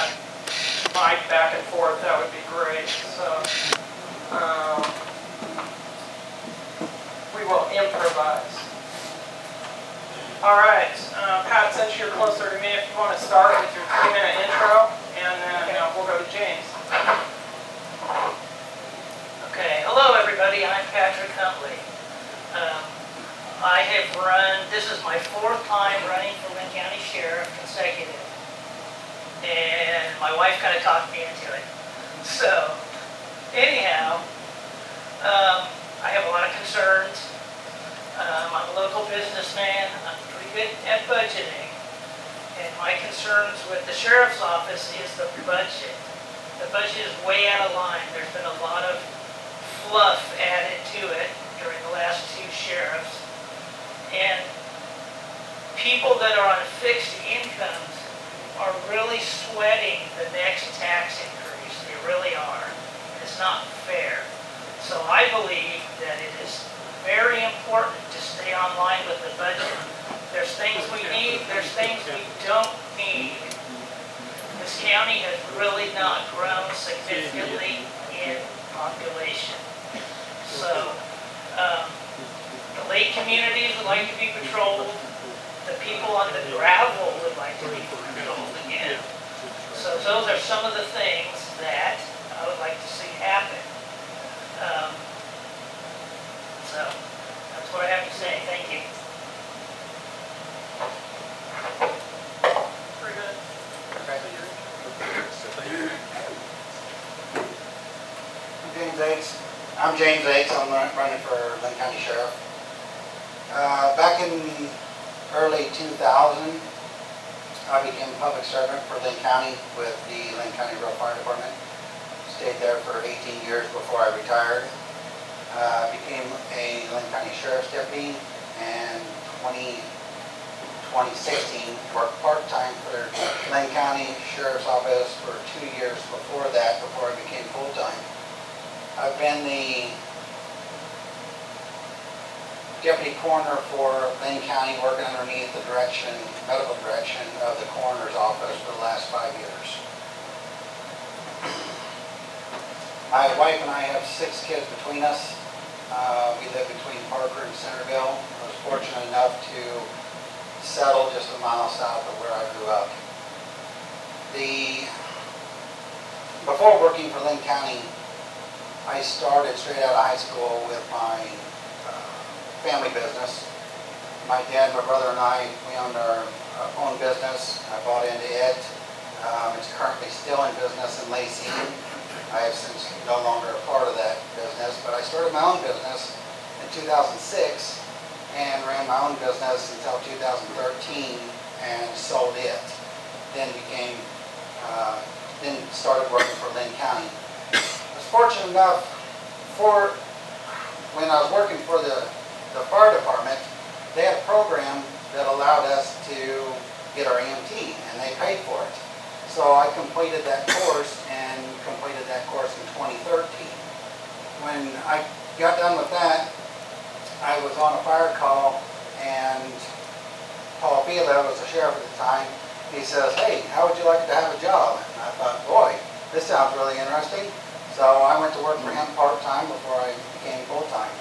that mic back and forth, that would be great. So we will improvise. All right, Pat, since you're closer to me, if you want to start with your 3-minute intro, and then we'll go to James. Okay, hello everybody, I'm Patrick Huntley. I have run, this is my 4th time running for Linn County Sheriff consecutive. And my wife kind of talked me into it. So, anyhow, I have a lot of concerns. I'm a local businessman. I'm pretty good at budgeting. And my concerns with the sheriff's office is the budget. The budget is way out of line. There's been a lot of fluff added to it during the last 2 sheriffs. And people that are on fixed incomes are really sweating the next tax increase. They really are. It's not fair. So I believe that it is very important to stay on line with the budget. There's things we need, there's things we don't need. This county has really not grown significantly in population. So the lake communities would like to be patrolled. The people on the gravel would like to be patrolled again. So those are some of the things that I would like to see happen. So that's what I have to say. Thank you. Very good. I'm James Akes. I'm running for Linn County Sheriff. Back in early 2000, I became a public servant for Linn County with the Linn County Fire Department. Stayed there for 18 years before I retired. Became a Linn County Sheriff's Deputy, and 2016 worked part-time for Linn County Sheriff's Office for 2 years before that, before I became full-time. I've been the Deputy Coroner for Linn County, working underneath the medical direction of the Coroner's Office for the last 5 years. My wife and I have 6 kids between us. We live between Parker and Centerville. I was fortunate enough to settle just a mile south of where I grew up. Before working for Linn County, I started straight out of high school with my family business. My dad, my brother, and I, we owned our own business. I bought into it. It's currently still in business in Lacey. I have since no longer a part of that business, but I started my own business in 2006 and ran my own business until 2013 and sold it. Then started working for Linn County. I was fortunate enough when I was working for the fire department, they had a program that allowed us to get our EMT, and they paid for it. So I completed that course in 2013. When I got done with that, I was on a fire call, and Paul Fila was the sheriff at the time. He says, "Hey, how would you like to have a job?" And I thought, boy, this sounds really interesting. So I went to work for him part-time before I became full-time.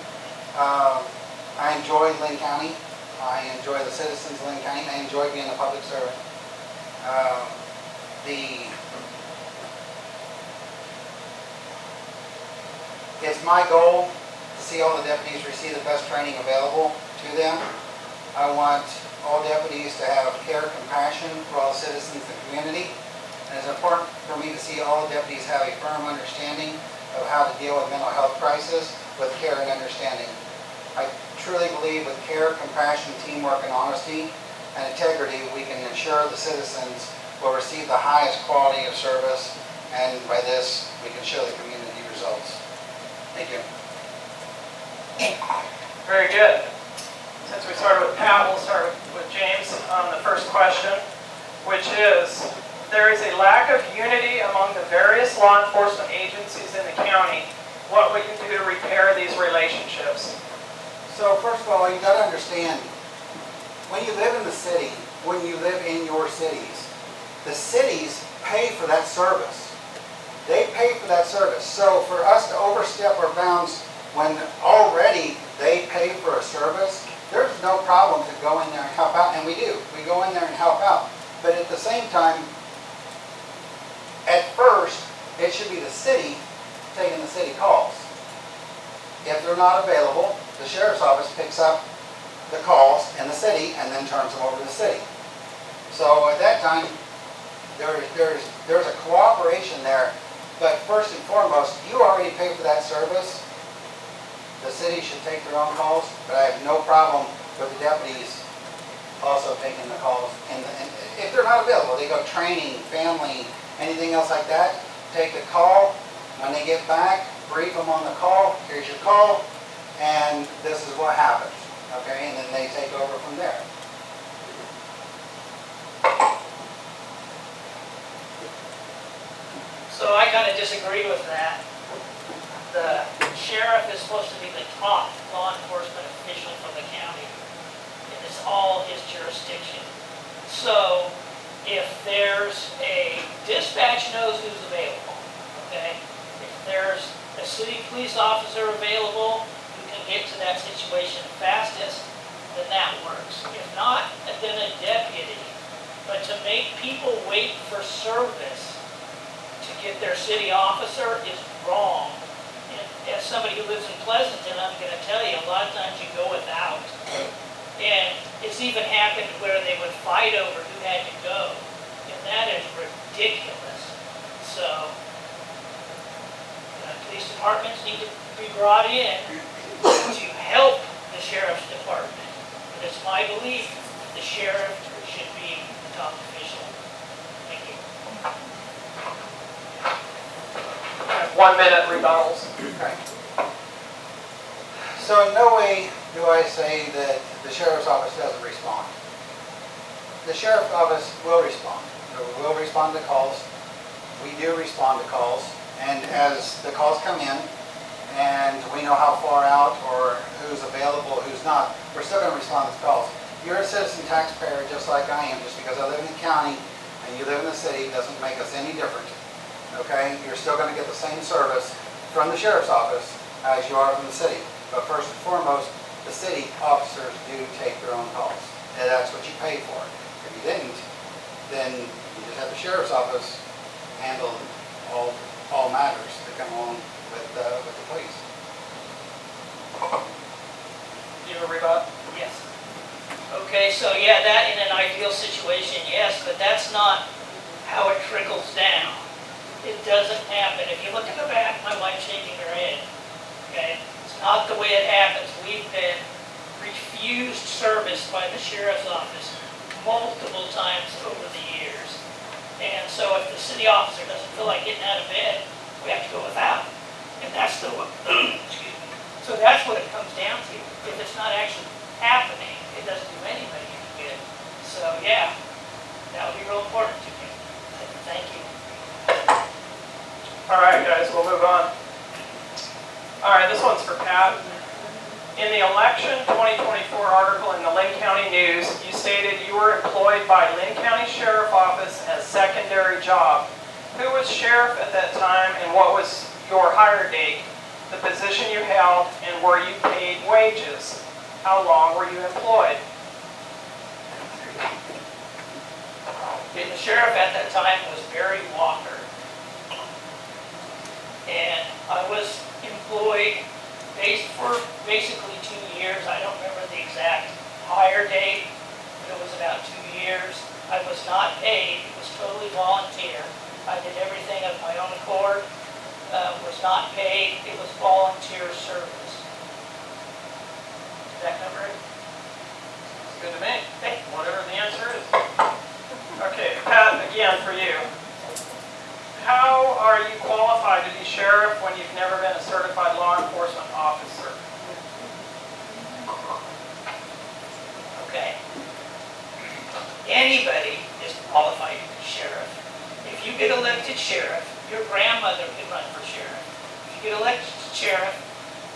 I enjoy Linn County. I enjoy the citizens of Linn County. I enjoy being a public servant. It's my goal to see all the deputies receive the best training available to them. I want all deputies to have care and compassion for all citizens in the community. And it's important for me to see all deputies have a firm understanding of how to deal with mental health crisis with care and understanding. I truly believe with care, compassion, teamwork, and honesty and integrity, we can ensure the citizens will receive the highest quality of service, and by this, we can show the community results. Thank you. Very good. Since we started with Pat, we'll start with James on the first question, which is, there is a lack of unity among the various law enforcement agencies in the county. What would you do to repair these relationships? So first of all, you got to understand, when you live in the city, when you live in your cities, the cities pay for that service. They pay for that service. So for us to overstep our bounds when already they pay for a service, there's no problem to go in there and help out, and we do. We go in there and help out. But at the same time, at first, it should be the city taking the city calls. If they're not available, the sheriff's office picks up the calls in the city and then turns them over to the city. So at that time, there's a cooperation there. But first and foremost, you already pay for that service. The city should take their own calls, but I have no problem with the deputies also taking the calls. And if they're not available, they go training, family, anything else like that. Take the call. When they get back, brief them on the call. Here's your call, and this is what happens. Okay, and then they take over from there. So I kind of disagree with that. The sheriff is supposed to be the top law enforcement official for the county, and it's all his jurisdiction. So if there's a dispatch knows who's available, okay? If there's a city police officer available who can get to that situation fastest, then that works. If not, then a deputy. But to make people wait for service to get their city officer is wrong. And as somebody who lives in Pleasanton, I'm going to tell you, a lot of times you go without. And it's even happened where they would fight over who had to go. And that is ridiculous. So, police departments need to be brought in to help the sheriff's department. But it's my belief that the sheriff should be the top official. Thank you. 1 minute rebuttals. Okay. So in no way do I say that the sheriff's office doesn't respond. The sheriff's office will respond. We will respond to calls. We do respond to calls. And as the calls come in, and we know how far out or who's available, who's not, we're still going to respond to calls. You're a citizen taxpayer just like I am. Just because I live in the county and you live in the city doesn't make us any different. Okay? You're still going to get the same service from the sheriff's office as you are from the city. But first and foremost, the city officers do take their own calls. And that's what you pay for. If you didn't, then you just have the sheriff's office handle all matters that come along with the police. You have a rebut? Yes. Okay, so yeah, that in an ideal situation, yes, but that's not how it trickles down. It doesn't happen. If you look at the back, my wife's shaking her head. Okay, it's not the way it happens. We've been refused service by the sheriff's office multiple times over the years. And so if the city officer doesn't feel like getting out of bed, we have to go without. And that's the excuse me. So that's what it comes down to. If it's not actually happening, it doesn't do anybody any good. So yeah, that would be real important to me. Thank you. All right, guys, we'll move on. All right, this one's for Pat. In the election 2024 article in the Linn County News, you stated you were employed by Linn County Sheriff Office as secondary job. Who was sheriff at that time, and what was your hire date, the position you held, and were you paid wages? How long were you employed? The sheriff at that time was Barry Walker. And I was employed for basically 2 years. I don't remember the exact hire date, but it was about 2 years. I was not paid. It was totally volunteer. I did everything of my own accord. Was not paid. It was volunteer service. Did that cover it? It's good to me. Whatever the answer is. Okay, Pat, again for you. How are you qualified to be sheriff when you've never been a certified law enforcement officer? Okay. Anybody is qualified to be sheriff. If you get elected sheriff, your grandmother can run for sheriff. If you get elected sheriff,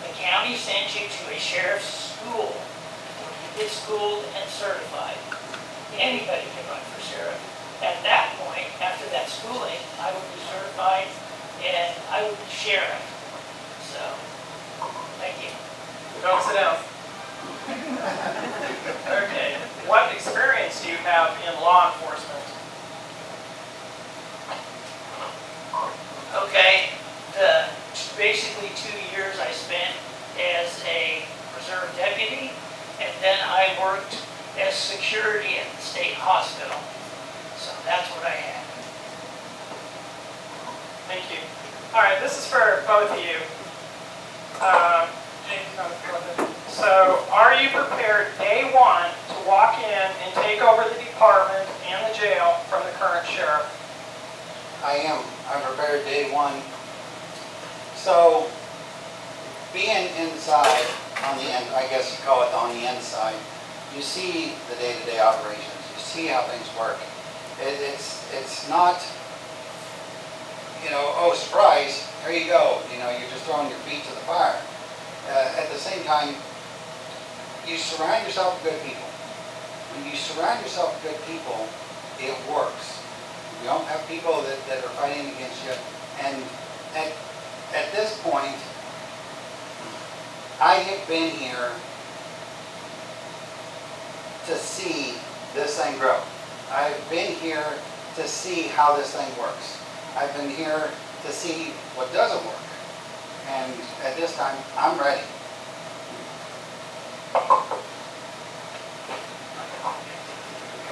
the county sends you to a sheriff's school where you get schooled and certified. Anybody can run for sheriff. At that point, after that schooling, I would be certified and I would be sheriff. So, thank you. Don't sit down. Okay, what experience do you have in law enforcement? Okay, the basically 2 years I spent as a reserve deputy, and then I worked as security at the state hospital. So that's what I had. Thank you. All right, this is for both of you. James, no, go ahead. So, are you prepared day one to walk in and take over the department and the jail from the current sheriff? I am. I'm prepared day one. So, being inside on the end, I guess you call it on the inside, you see the day-to-day operations. You see how things work. It's not, oh, surprise, here you go. You're just throwing your feet to the fire. At the same time, you surround yourself with good people. When you surround yourself with good people, it works. You don't have people that are fighting against you. And at this point, I have been here to see this thing grow. I've been here to see how this thing works. I've been here to see what doesn't work. And at this time, I'm ready.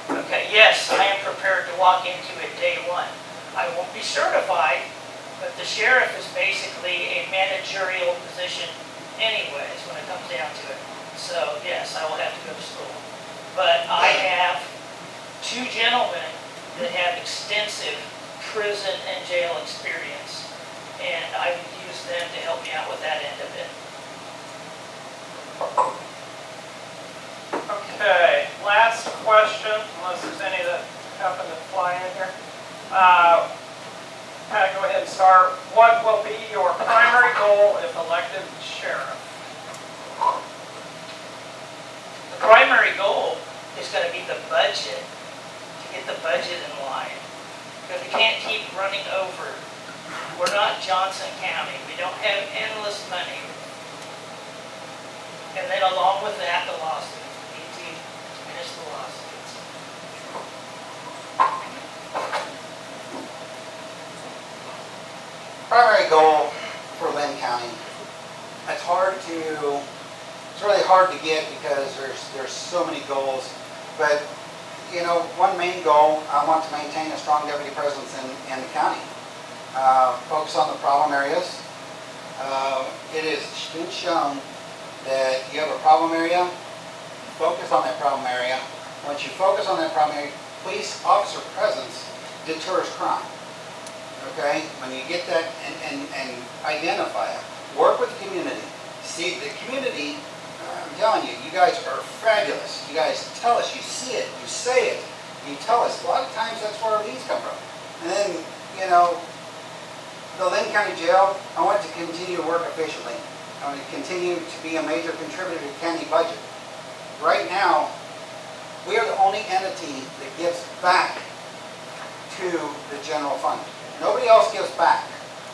Okay, yes, I am prepared to walk into it day one. I won't be certified, but the sheriff is basically a managerial position anyways when it comes down to it. So yes, I will have to go to school. But I have two gentlemen that have extensive prison and jail experience, and I would use them to help me out with that end of it. Okay, last question, unless there's any that happen to fly in here. Pat, go ahead and start. What will be your primary goal if elected sheriff? The primary goal is going to be the budget, to get the budget in line. Because we can't keep running over. We're not Johnson County. We don't have endless money. And then along with that, the lawsuits. We need to finish the lawsuits. Primary goal for Linn County. It's really hard to get because there's so many goals. But one main goal, I want to maintain a strong deputy presence in the county. Focus on the problem areas. It has been shown that you have a problem area, focus on that problem area. Once you focus on that problem area, police officer presence deters crime. Okay? When you get that and identify it, work with the community. See, the community, I'm telling you, you guys are fabulous. You guys tell us, you see it, you say it, you tell us. A lot of times that's where our leads come from. And then, the Linn County Jail, I want to continue to work efficiently. I want to continue to be a major contributor to the county budget. Right now, we are the only entity that gives back to the general fund. Nobody else gives back.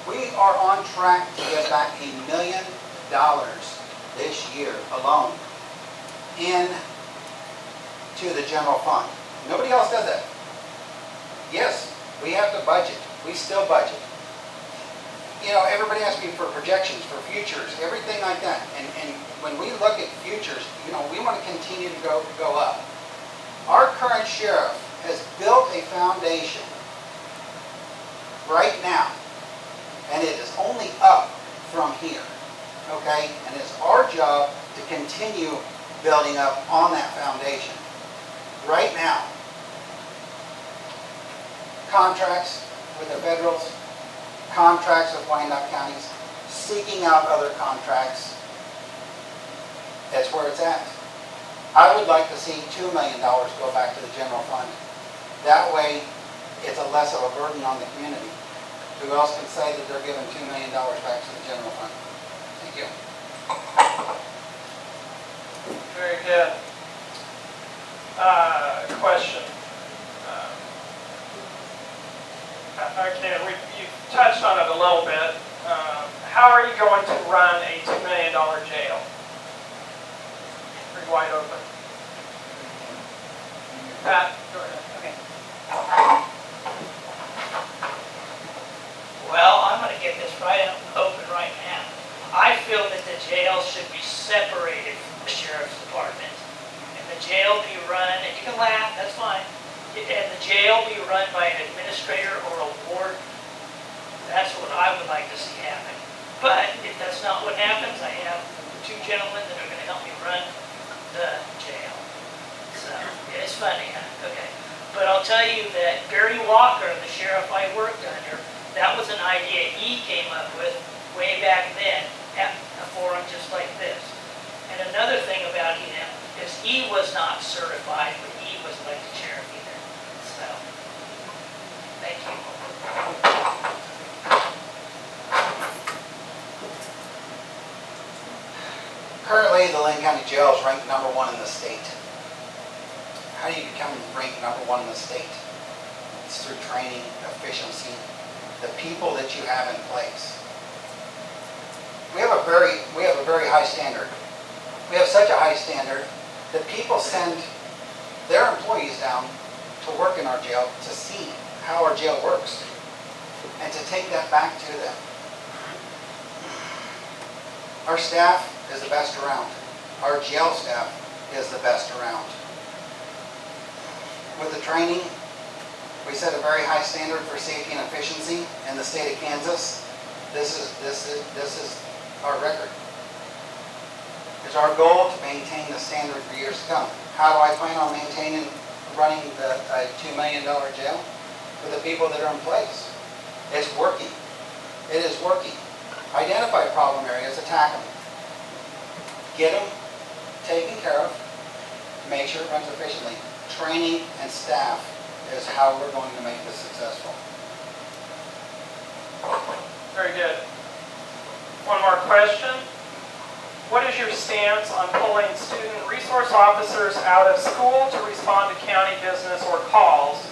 We are on track to get back $1 million this year alone into the general fund. Nobody else does that. Yes, we have to budget. We still budget. Everybody asks me for projections, for futures, everything like that. And when we look at futures, we want to continue to go up. Our current sheriff has built a foundation right now, and it is only up from here. Okay? And it's our job to continue building up on that foundation. Right now, contracts with the federals, contracts with wind-up counties, seeking out other contracts. That's where it's at. I would like to see $2 million go back to the general fund. That way, it's a less of a burden on the community. Who else can say that they're giving $2 million back to the general fund? Thank you. Very good. Question. Okay, you touched on it a little bit. How are you going to run a $2 million jail? Pretty wide open. Pat, go ahead. Okay. Well, I'm going to get this right up open right now. I feel that the jail should be separated from the sheriff's department. And the jail be run, and you can laugh, that's fine. And the jail be run by an administrator or a warden. That's what I would like to see happen. But if that's not what happens, I have two gentlemen that are going to help me run the jail. So, it's funny, huh? Okay. But I'll tell you that Barry Walker, the sheriff I worked under, that was an idea he came up with way back then at a forum just like this. And another thing about him is he was not certified, but he was elected sheriff either. So, thank you. Currently, the Linn County Jail is ranked #1 in the state. How do you become ranked #1 in the state? It's through training, efficiency, the people that you have in place. We have a very high standard. We have such a high standard that people send their employees down to work in our jail to see how our jail works and to take that back to them. Our staff is the best around. Our jail staff is the best around. With the training, we set a very high standard for safety and efficiency in the state of Kansas. This is our record. It's our goal to maintain the standard for years to come. How do I plan on running the $2 million jail? For the people that are in place. It's working. It is working. Identify problem areas, attack them. Get them taken care of. Make sure it runs efficiently. Training and staff is how we're going to make this successful. Very good. One more question. What is your stance on pulling student resource officers out of school to respond to county business or calls?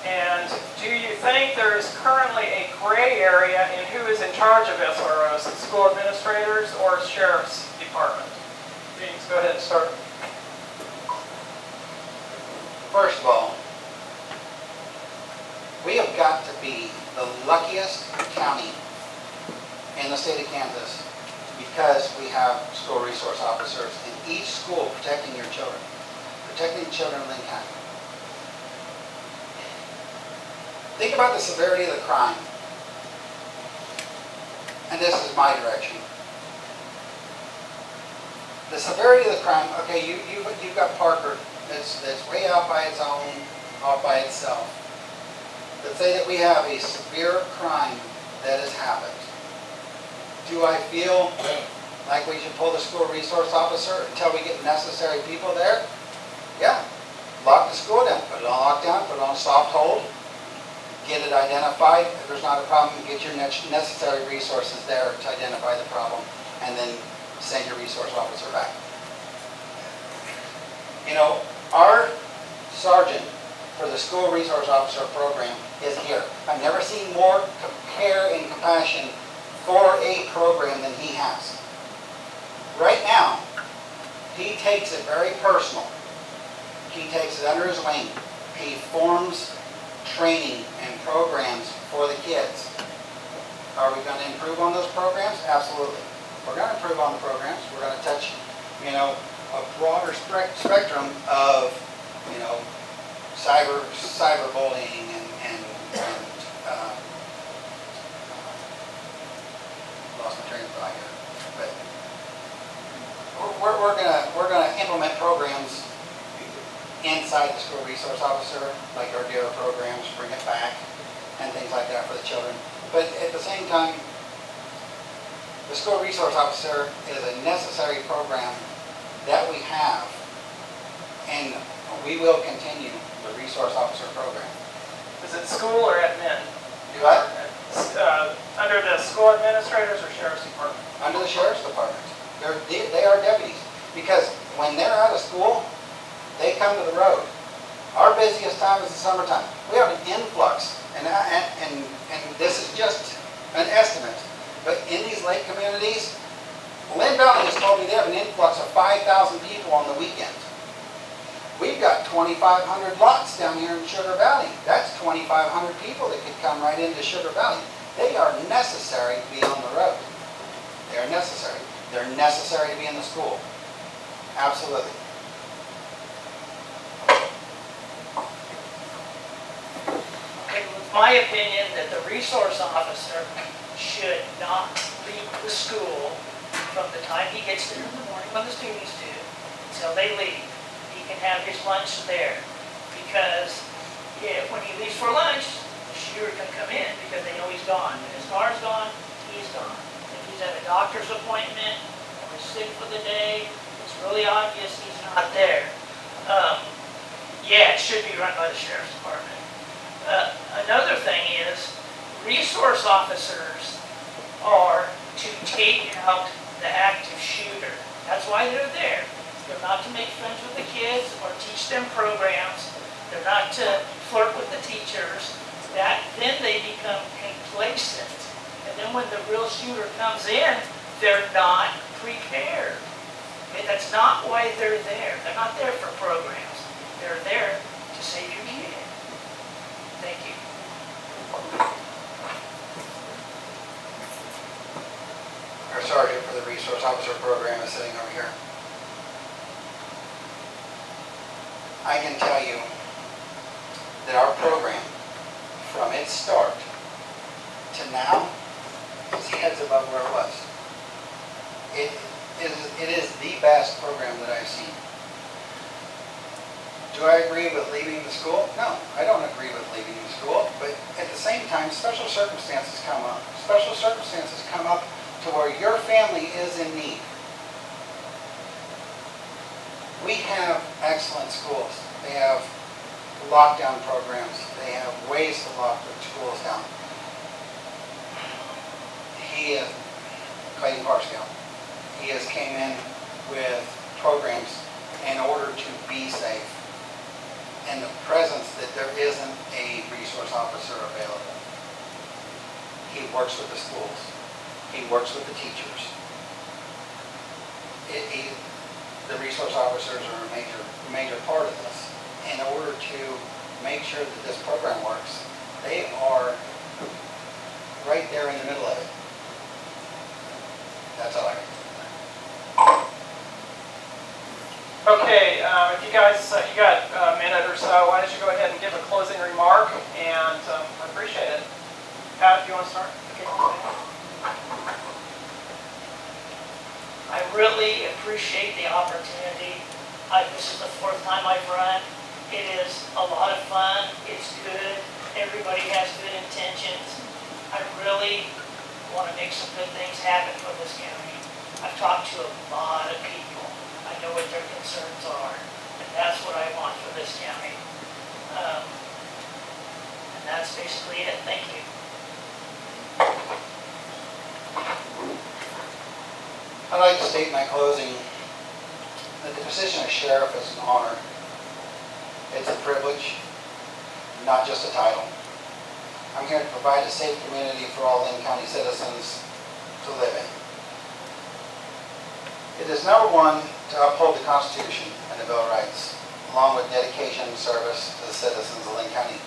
And do you think there is currently a gray area in who is in charge of SROs, school administrators or sheriff's department? James, go ahead and start. First of all, we have got to be the luckiest county in the state of Kansas because we have school resource officers in each school protecting your children, protecting children in Linn County. Think about the severity of the crime. And this is my direction. The severity of the crime, okay, you've got Parker that's way out by its own, off by itself. Let's say that we have a severe crime that has happened. Do I feel like we should pull the school resource officer until we get necessary people there? Yeah. Lock the school down, put it on lockdown, put it on soft hold, get it identified. If there's not a problem, get your necessary resources there to identify the problem, and then send your resource officer back. You know, our sergeant for the school resource officer program is here. I've never seen more care and compassion for a program than he has. Right now, he takes it very personal. He takes it under his wing. He forms training and programs for the kids. Are we going to improve on those programs? Absolutely. We're going to improve on the programs. We're going to touch, you know, a broader spectrum of, you know, cyberbullying and lost my train of thought here. But we're gonna implement programs inside the school resource officer, like our DARE programs, bring it back, and things like that for the children. But at the same time, the school resource officer is a necessary program that we have, and we will continue the resource officer program. Is it school or admin? Do what? Under the school administrators or sheriff's department? Under the sheriff's department. They are deputies, because when they're out of school, they come to the road. Our busiest time is the summertime. We have an influx, and this is just an estimate, but in these lake communities, Linn Valley has told me they have an influx of 5,000 people on the weekend. We've got 2,500 lots down here in Sugar Valley. That's 2,500 people that could come right into Sugar Valley. They are necessary to be on the road. They are necessary. They're necessary to be in the school. Absolutely. Okay, with my opinion that the resource officer should not leave the school from the time he gets there in the morning when the students do until they leave. He can have his lunch there, because when he leaves for lunch, the shooter can come in because they know he's gone. When his car's gone, he's gone. If he's at a doctor's appointment or is sick for the day, it's really obvious he's not there. Yeah, it should be run by the sheriff's department. Another thing is, resource officers are to take out the active shooter. That's why they're there. They're not to make friends with the kids or teach them programs. They're not to flirt with the teachers. Then they become complacent. And then when the real shooter comes in, they're not prepared. Okay, that's not why they're there. They're not there for programs. They're there to save your kid. Thank you. Our sergeant for the resource officer program is sitting over here. I can tell you that our program, from its start to now, is heads above where it was. It is the best program that I've seen. Do I agree with leaving the school? No, I don't agree with leaving the school, but at the same time, special circumstances come up. Special circumstances come up to where your family is in need. We have excellent schools. They have lockdown programs. They have ways to lock the schools down. He is Clayton Parscale. He has came in with programs in order to be safe. And the presence that there isn't a resource officer available. He works with the schools. He works with the teachers. The resource officers are a major part of this. In order to make sure that this program works, they are right there in the middle of it. That's all I can say. Okay, if you guys, you got a minute or so, why don't you go ahead and give a closing remark, and I appreciate it. Pat, if you want to start? I really appreciate the opportunity. This is the 4th time I've run. It is a lot of fun. It's good. Everybody has good intentions. I really want to make some good things happen for this county. I've talked to a lot of people. I know what their concerns are, and that's what I want for this county. And that's basically it. Thank you. I'd like to state in my closing that the position of sheriff is an honor. It's a privilege, not just a title. I'm here to provide a safe community for all Linn County citizens to live in. It is number one to uphold the Constitution and the Bill of Rights, along with dedication and service to the citizens of Linn County.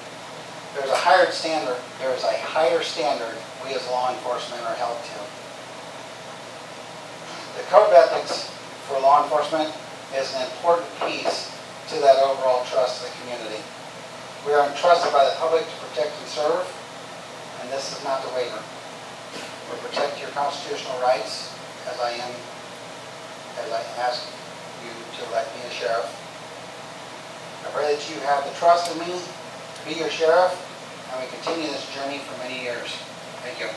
There's a higher standard we as law enforcement are held to. The code of ethics for law enforcement is an important piece to that overall trust of the community. We are entrusted by the public to protect and serve, and this is not the waiver. We protect your constitutional rights as I ask you to elect me as sheriff. I pray that you have the trust in me to be your sheriff, and we continue this journey for many years. Thank you.